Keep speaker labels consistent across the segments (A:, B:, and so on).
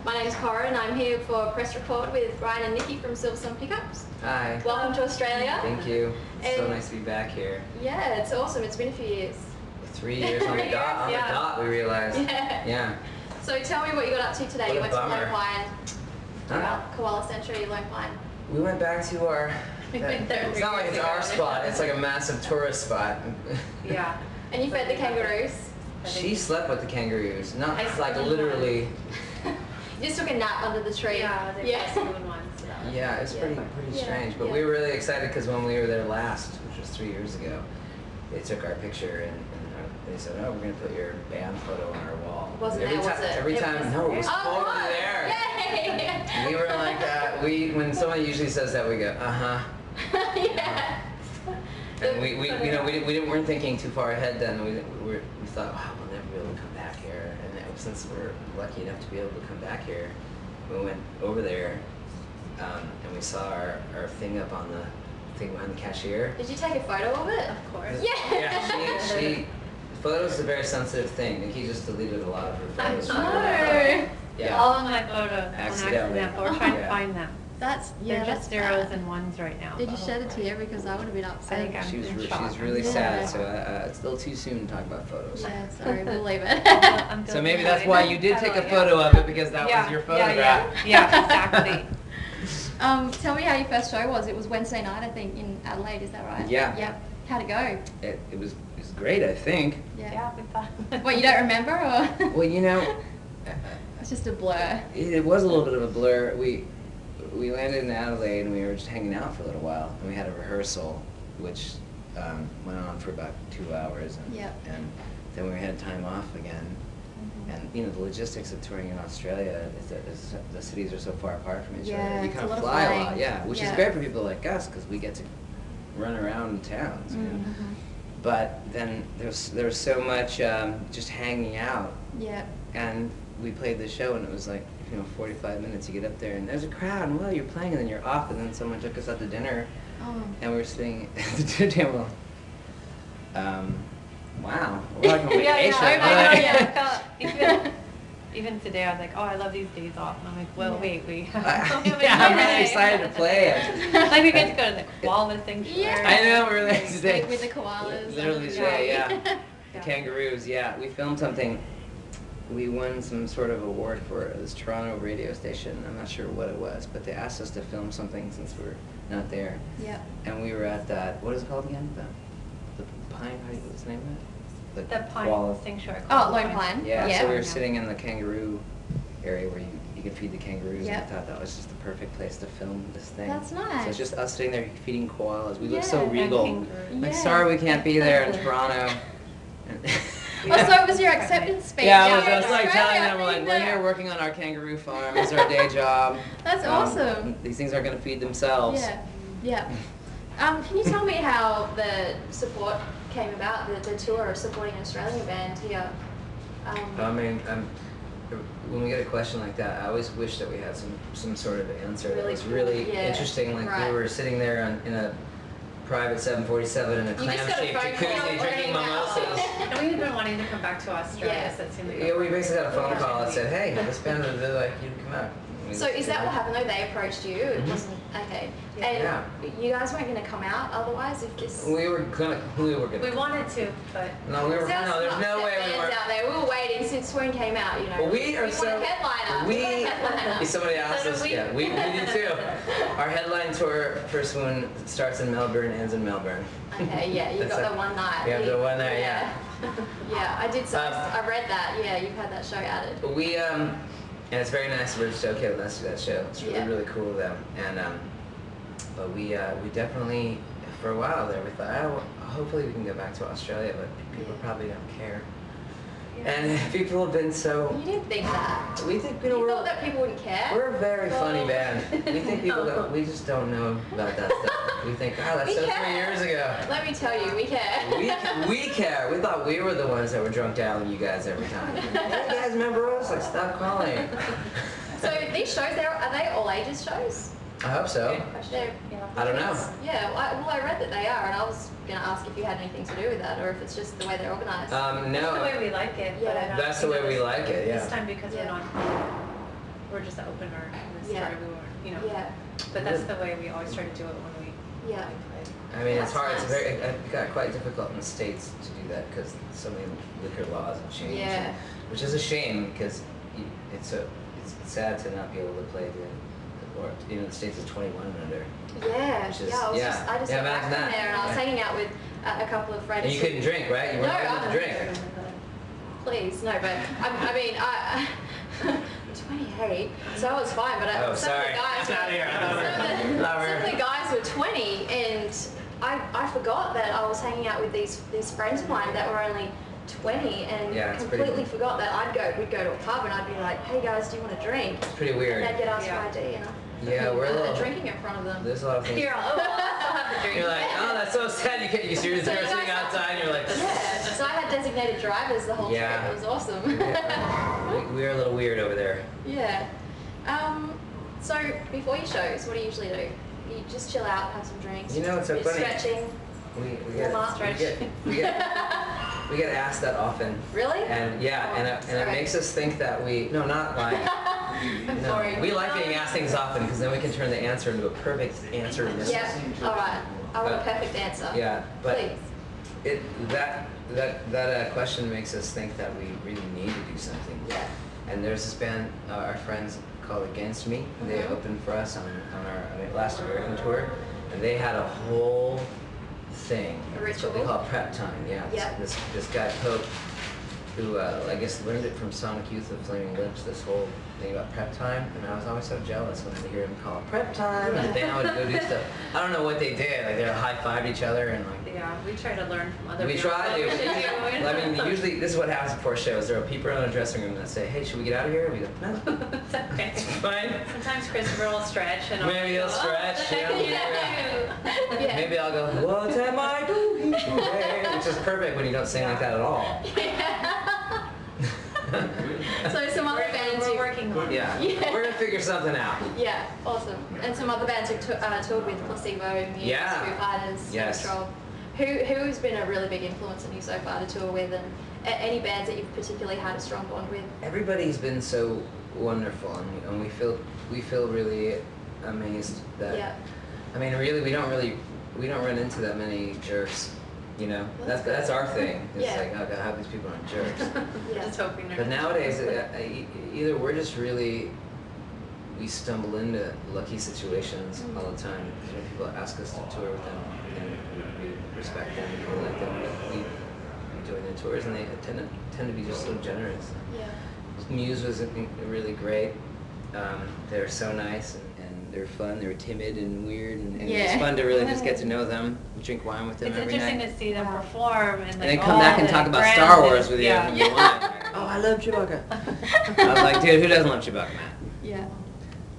A: My name's Cora and I'm here for a press record with Brian and Nikki from SILVERSUN Pickups.
B: Hi.
A: Welcome to Australia.
B: Thank you. It's so nice to be back here.
A: Yeah, it's awesome. It's been a few years.
B: 3 years on the dot. On the dot, we realized. Yeah.
A: So tell me what you got up to today.
B: What
A: You went to
B: bummer.
A: Lone Pine, Koala Century, Lone Pine.
B: We went back to our...
A: We've been there
B: it's not like it's our spot. It's like a massive tourist spot.
A: Yeah. And you fed the kangaroos?
B: She slept with the kangaroos. Not like
C: slept
B: literally.
A: You just took a nap under the tree.
C: Yeah, they're doing one. So.
B: Yeah, it's pretty strange. But we were really excited because when we were there last, which was 3 years ago, they took our picture and they said, "Oh, we're going to put your band photo on our wall."
A: Wasn't there, was it?
B: Every time, no, it was totally there.
A: Yay!
B: We were like, when someone usually says that, we go,
A: Yeah.
B: And we weren't thinking too far ahead then. We thought, wow, we'll never be able to come back here. And since we're lucky enough to be able to come back here, we went over there and we saw our thing up on the thing behind the cashier.
A: Did you take a photo of it?
C: Of course.
A: Yeah.
B: Yeah. She photos is a very sensitive thing. Nikki just deleted a lot of her photos.
A: No.
B: Yeah.
C: All of my photos on
B: Accidentally.
C: accident, but we're trying to find them.
A: They're
C: just zeros and ones right now.
A: Did you shed a tear? Because I would have been upset.
C: I think I'm in shock.
B: She's really sad, so it's a little too soon to talk about photos.
A: Yeah, sorry, we'll leave it.
B: So maybe that's why you did take a photo of it, because that was your photograph.
C: Yeah, exactly.
A: Tell me how your first show was. It was Wednesday night, I think, in Adelaide. Is that right?
B: Yeah.
A: Yep. How'd it go?
B: It was great, I think.
C: Yeah, we thought.
A: What, you don't remember, or?
B: Well, you know,
A: It's just a blur.
B: it was a little bit of a blur. We landed in Adelaide and we were just hanging out for a little while, and we had a rehearsal, which went on for about 2 hours, and then we had time off again. And you know, the logistics of touring in Australia is that the cities are so far apart from each other. You kind of fly a lot, which is great for people like us because we get to run around towns. You know? But then there was so much just hanging out.
A: Yeah.
B: And we played the show, and it was like, 45 minutes. You get up there, and there's a crowd, and well, you're playing, and then you're off, and then someone took us out to dinner, and we were sitting at the dinner table. Wow, we're like on vacation.
C: Even today, I was like, oh, I love these days off. And I'm like, well, wait,
B: I'm really excited to play it.
C: Like we get to go to the koala sanctuary.
A: Yeah.
B: I know, we're there today.
A: With the koalas.
B: Literally today, The kangaroos, We filmed something. We won some sort of award for this Toronto radio station. I'm not sure what it was, but they asked us to film something since we're not there.
A: Yep.
B: And we were at that, what is it called again? The Pine, what's the name of it?
C: The Pine Sanctuary.
A: Oh, Lone Pine.
B: Yeah, so we were sitting in the kangaroo area where you could feed the kangaroos, and I thought that was just the perfect place to film this thing.
A: That's nice.
B: So it's just us sitting there feeding koalas. We look so regal. Like,
A: Yeah.
B: sorry we can't be there in Toronto.
A: Oh, so it was your acceptance speech.
B: Yeah, I was like telling them, we're here working on our kangaroo farm. It's our day job.
A: That's awesome.
B: These things are going to feed themselves.
A: Yeah. Can you tell me how the support came about, the tour of supporting an Australian band here?
B: I mean, when we get a question like that, I always wish that we had some sort of answer that was really interesting. Like we were sitting there in a private 747 in a clam-shaped jacuzzi drinking mimosas.
C: And we've been wanting to come back to Australia, so it seemed like
B: we basically had a phone call that said, hey, this band would really like you to come out.
A: So is that what happened though? They approached you? It wasn't, okay. And you guys weren't going to come out otherwise if this...
B: We were gonna.
C: We wanted to, but...
B: No, there's no way we were.
A: Out there. We were waiting since Swing came out,
B: Well, we are
A: so... We headliner.
B: Somebody asked us, we did too. Our headline tour for Swoon starts in Melbourne, ends in Melbourne.
A: Okay, you got the one night.
B: We have the one night,
A: Yeah, I did. I read that. Yeah, you've had that show added.
B: And it's very nice. We're just okay with us to do that show. It's really cool of them. And but we definitely, for a while there, we thought, oh, hopefully we can go back to Australia, but people probably don't care. And people have been so...
A: You didn't think that.
B: We think,
A: you thought that people wouldn't care?
B: We're a very funny band. We think people don't... We just don't know about that stuff. We think, that's so 3 years ago.
A: Let me tell you, we care.
B: We care. We thought we were the ones that were drunk dialing you guys every time. Hey, you guys remember us? Like, stop calling.
A: So these shows, are they all ages shows?
B: I hope so. I don't know.
A: Yeah, well, I read that they are, and I was going to ask if you had anything to do with that, or if it's just the way they're organised.
B: No.
C: That's the way we like it.
A: Yeah.
C: But
B: that's the way we like it,
C: This time because we're not we're just an opener in this
A: Yeah.
C: story. We weren't, you know.
A: Yeah.
C: But that's the way we always try to do it when we
A: Yeah.
C: play.
B: I mean, it's
A: That's
B: hard.
A: nice.
B: It's it got quite difficult in the States to do that because so many liquor laws have changed.
A: Yeah.
B: Which is a shame because it's sad to not be able to play or the States is 21 and under.
A: Yeah,
B: Which is-
A: yeah. I just got back
B: imagine
A: from
B: that.
A: there and I was
B: Yeah.
A: hanging out with a couple of friends.
B: And you couldn't drink, right? You weren't
A: No,
B: able to drink.
A: Please, no, but I mean, I'm 28, so I was fine. But
B: Oh,
A: some
B: sorry.
A: of the guys,
B: I'm outta here.
A: some of the guys were 20, and I forgot that I was hanging out with these friends of mine that were only 20, and
B: Yeah, it's pretty-
A: completely forgot that we'd go to a pub and I'd be like, hey guys, do you want a drink?
B: It's pretty weird.
A: And they'd get asked
C: Yeah.
A: for ID, and
B: Yeah, we're a little.
A: drinking in front of them.
B: There's a lot of things.
C: You're all, oh, well, I still have the drink.
B: You're like, oh, that's so sad. You're
A: So you
B: sitting
A: guys-
B: outside, and you're like,
A: Yeah, so I had designated drivers the whole
B: Yeah.
A: trip. It was awesome.
B: we're a little weird over there.
A: Yeah. So before your shows, what do you usually do? You just chill out, have some drinks.
B: You know, it's so
A: bit
B: funny.
A: Stretching.
B: We
A: Warm-up.
B: get asked that often.
A: Really?
B: And yeah,
A: Oh,
B: and it
A: sorry.
B: makes us think that no, not like.
A: I'm
B: No,
A: sorry.
B: we like being asked things often because then we can turn the answer into a perfect answer. in this.
A: Yeah. All right. I want a
B: But-
A: perfect answer.
B: Yeah, but
A: Please.
B: that question makes us think that we really need to do something.
A: Yeah.
B: And there's this band, our friends called Against Me. They
A: Mhm.
B: opened for us on our last American tour, and they had a whole thing.
A: A
B: It's what they
A: ritual?
B: call it prep time. Yeah.
A: Yeah.
B: This guy Pope, who I guess learned it from Sonic Youth of Flaming Lips. This whole thing about prep time, and I was always so jealous when I'd hear him call it prep time, and then I would go do stuff. I don't know what they did. Like they high-fived each other and like.
C: Yeah, we try to learn from other
B: We
C: people.
B: try to.
C: What we should do.
B: I mean, usually this is what happens before shows. There are people in the dressing room that say, "Hey, should we get out of here?" And we go, "No,
C: It's okay.
B: it's fine."
C: Sometimes Christopher will stretch and I'll
B: Maybe he'll
C: go,
B: stretch. Yeah,
A: Yeah.
B: Maybe I'll go, "What am I doing today?" Which is perfect when you don't sing like that at all.
A: So some other bands
C: We're
A: you.
C: working on it.
B: Yeah.
A: Yeah.
B: We're gonna figure something out.
A: Yeah, awesome. And some other bands who toured with Placebo, Muse,
B: Yeah.
A: Foo Fighters,
B: Yes.
A: Control. Who's been a really big influence on you so far to tour with, and any bands that you've particularly had a strong bond with?
B: Everybody's been so wonderful, and we feel really amazed that.
A: Yeah.
B: I mean, really, we don't run into that many jerks. You know,
A: Well,
B: that's
A: that's good.
B: our thing. It's
A: Yeah.
B: like, oh God, how these people aren't jerks.
A: Yeah.
C: Just hoping they're
B: But
C: not.
B: nowadays, either we're just really, we stumble into lucky situations all the time. You know, people ask us to tour with them, and we respect them, we like them, but we enjoy their tours, and they tend to be just so generous.
A: Yeah.
B: Muse was really great. They're so nice and they're fun. They were timid and weird, and it was
A: Yeah.
B: fun to really just get to know them, drink wine with them
C: It's
B: every
C: interesting
B: night.
C: to see them
A: Wow.
C: perform and like
B: And then come
C: all
B: back and
C: the
B: talk about
C: grand
B: Star Wars
C: things.
B: with you
C: Yeah.
B: if you want. Oh, I love Chewbacca. I was like, dude, who doesn't love Chewbacca, man?
A: Yeah.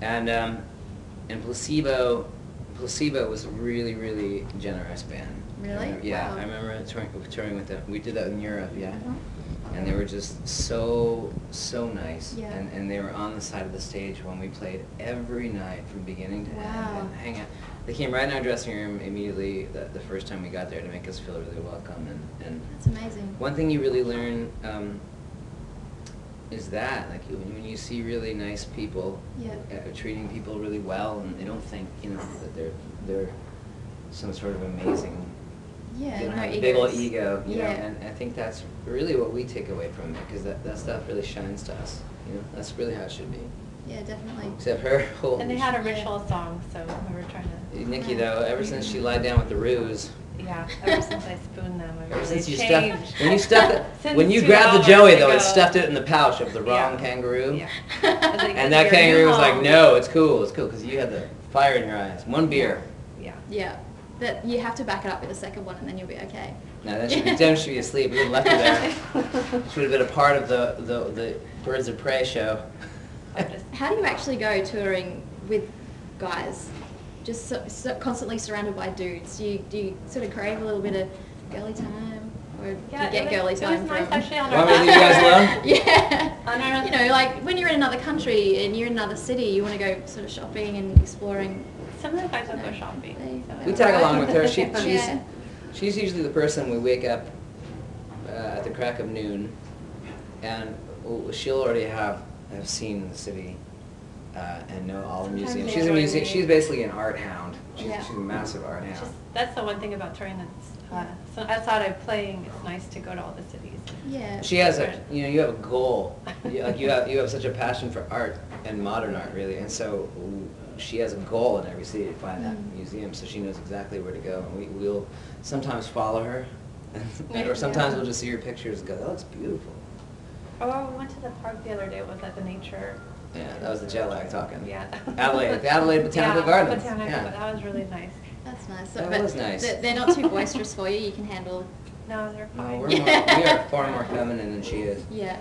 B: And Placebo was a really, really generous band.
A: Really?
B: Yeah,
A: Wow.
B: I remember touring with them. We did that in Europe, yeah.
A: Mhm.
B: And they were just so nice.
A: Yeah.
B: And they were on the side of the stage when we played every night from beginning to end
A: Wow.
B: and hang out. They came right in our dressing room immediately the first time we got there to make us feel really welcome. And
A: That's amazing.
B: one thing you really learn is that, like, when you see really nice people
A: Yeah.
B: treating people really well, and they don't think, you know, that they're some sort of amazing.
A: Yeah.
B: They don't
A: No
B: have a big old
A: egos.
B: ego, you know,
A: Yeah.
B: and I think that's really what we take away from it, because that stuff really shines to us, you know, that's really how it should be.
A: Yeah, definitely.
B: Except her whole.
C: And they had a ritual song, so we were trying to.
B: Nikki, though, ever since she lied down with the ruse,
C: Yeah, ever since I spooned them, I
B: ever
C: really
B: since you
C: changed.
B: stuffed, when you stuffed it,
C: Since
B: when you
C: 2
B: grabbed the
C: hours
B: Joey, though, it
C: ago.
B: stuffed it in the pouch of the wrong
C: Yeah.
B: kangaroo.
C: Yeah. I was like,
B: And
C: "This
B: that
C: is your
B: kangaroo
C: new
B: was like,
C: home."
B: no, it's cool, because you had the fire in your eyes. One beer.
C: Yeah.
A: Yeah. That you have to back it up with a second one, and then you'll be okay.
B: No, then she'd be asleep. We would have left her there. She would have been a part of the Birds of Prey show.
A: How do you actually go touring with guys? Just so constantly surrounded by dudes. Do you sort of crave a little bit of girly time, or do you get girly time
C: It was nice
A: from?
C: actually on
B: Want
C: our
B: me to leave you guys alone?
A: Yeah.
C: On our-
A: You know, like when you're in another country and you're in another city, you want to go sort of shopping and exploring.
C: Some of the guys will go shopping. so-
B: We tag along with her.
A: Yeah.
B: She's usually the person we wake up at the crack of noon, and she'll already have seen the city and know all the
C: Sometimes
B: museums.
C: they
B: She's a
C: join
B: museum.
C: me.
B: She's basically an art hound.
A: Yeah.
B: She's a massive art
C: It's
B: hound.
C: just, that's the one thing about touring so outside of playing, it's nice to go to all the cities.
A: Yeah.
B: She has you have a goal. You have such a passion for art and modern art, really, and so she has a goal in every city to find that museum, so she knows exactly where to go, and we'll sometimes follow her, or sometimes we'll just see her pictures and go, that looks beautiful.
C: Oh, we went to the park the other day. Was that the nature?
B: Yeah, that was the jet lag talking.
C: Yeah.
B: Adelaide, the Adelaide Botanical Gardens.
C: But that was really nice.
A: That's nice.
B: That was nice.
A: They're not too boisterous for you. You can handle.
C: No, they're
B: No,
C: fine.
B: we are far more feminine than she is.
A: Yeah.